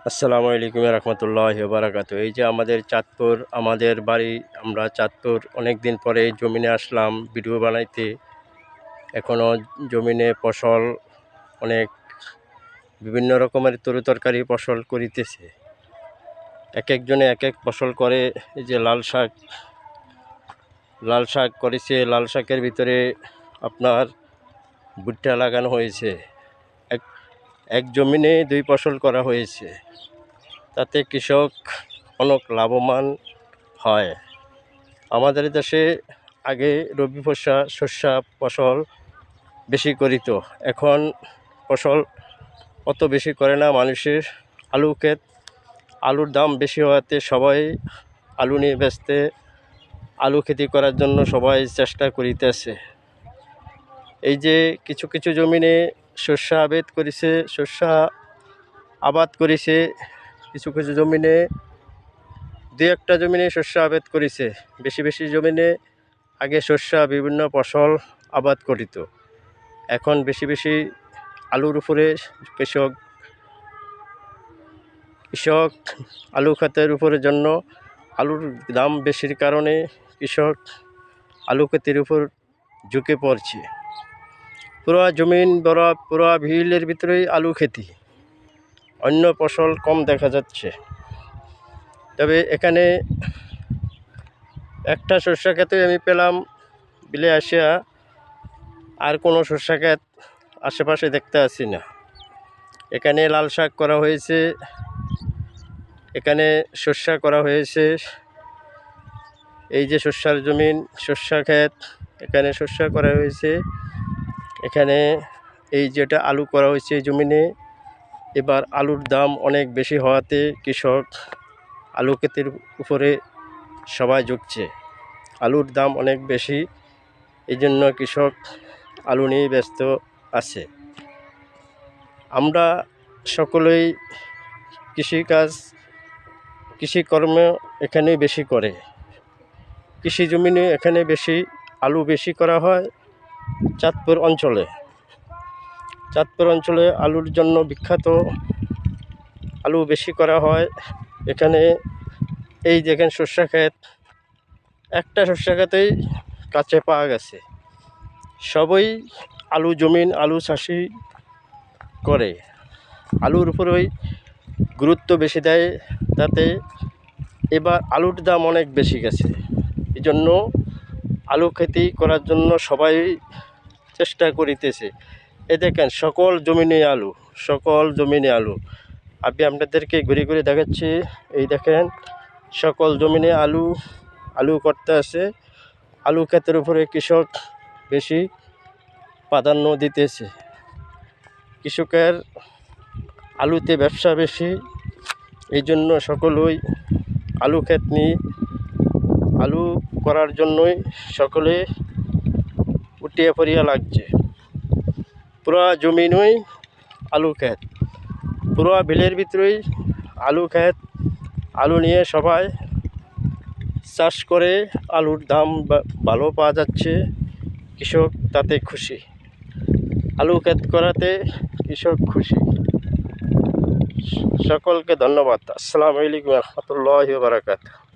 আসসালামু আলাইকুম রহমতুল্লাহি ওয়া বারাকাতুহু। এই যে আমাদের চাঁদপুর, আমাদের বাড়ি, আমরা চাঁদপুর অনেক দিন পরে এই জমিনে আসলাম ভিডিও বানাইতে। এখনও জমিনে ফসল অনেক বিভিন্ন রকমের তরকারি ফসল করিতেছে। এক একজনে এক এক ফসল করে। এই যে লাল শাক করেছে, লাল শাকের ভিতরে আপনার ভুট্টা লাগানো হয়েছে। এক এক জমিনে দুই ফসল করা হয়েছে, তাতে কৃষক অনেক লাভবান হয়। আমাদের দেশে আগে রবি শস্য ফসল বেশি করিত, এখন ফসল অত বেশি করে না। মানুষের আলুর দাম বেশি হওয়াতে সবাই আলু নিয়ে ব্যস্ত, আলু খেতি করার জন্য সবাই চেষ্টা করিতেছে। এই যে কিছু কিছু জমিনে শস্য আবাদ করেছে, কিছু কিছু জমিনে দু একটা জমিনে শস্য আবাদ করেছে। বেশি বেশি জমিনে আগে বিভিন্ন ফসল আবাদ করিত, এখন বেশি বেশি আলুর উপরে কৃষক আলু ক্ষেতের উপরের জন্য আলুর দাম বেশির কারণে কৃষক আলু ক্ষেতের উপর ঝুঁকে পড়ছে। পুরা ভিলের ভিতরেই আলু খেতি, অন্য ফসল কম দেখা যাচ্ছে। তবে এখানে একটা শস্য ক্ষেতে আমি পেলাম বিলে আসিয়া, আর কোনো শস্য ক্ষেত আশেপাশে দেখতে আসি না। এখানে লাল শাক করা হয়েছে, এখানে শস্য করা হয়েছে। এই যে শস্যার জমিন, শস্য ক্ষেত, এখানে শস্য করা হয়েছে। এখানে এই যেটা আলু করা হয়েছে এই জমিনে, এবার আলুর দাম অনেক বেশি হওয়াতে কৃষক আলু ক্ষেতের উপরে সবাই ঝুঁকছে। আলুর দাম অনেক বেশি, এই জন্য কৃষক আলু নিয়ে ব্যস্ত আছে। আমরা সকলেই কৃষিকর্ম এখানে বেশি করে। কৃষি জমিনে এখানে আলু বেশি করা হয়। চাঁদপুর অঞ্চলে আলুর জন্য বিখ্যাত, আলু বেশি করা হয়। এখানে এই দেখেন শস্য ক্ষেত, একটা শস্য ক্ষেতেই কাছে পাওয়া গেছে। সবই আলু চাষি করে, আলুর উপরেই গুরুত্ব বেশি দেয়। তাতে এবার আলুর দাম অনেক বেশি গেছে, এই জন্য আলু খেতি করার জন্য সবাই চেষ্টা করিতেছে। এ দেখেন সকল জমিনে আলু। আমি আপনাদেরকে ঘুরে ঘুরে দেখাচ্ছি। এই দেখেন সকল জমিনে আলু করতে আছে। আলু ক্ষেতের উপরে কৃষক বেশি প্রাধান্য দিতেছে। কৃষকের আলুতে ব্যবসা বেশি, এই জন্য সকলেই আলু ক্ষেত নিয়ে আলু করার জন্যই সকলে উঠিয়া পড়িয়া লাগছে। পুরা জমিনই আলু ক্ষেত, পুরা বিলের ভিতরেই আলু ক্ষেত। আলু নিয়ে সবাই চাষ করে, আলুর দাম ভালো পাওয়া যাচ্ছে, কৃষক তাতে খুশি। আলু ক্ষেত করাতে কৃষক খুশি। সকলকে ধন্যবাদ। আসসালামু আলাইকুম রহমতুল্লাহি ওয়া বারাকাতুহু।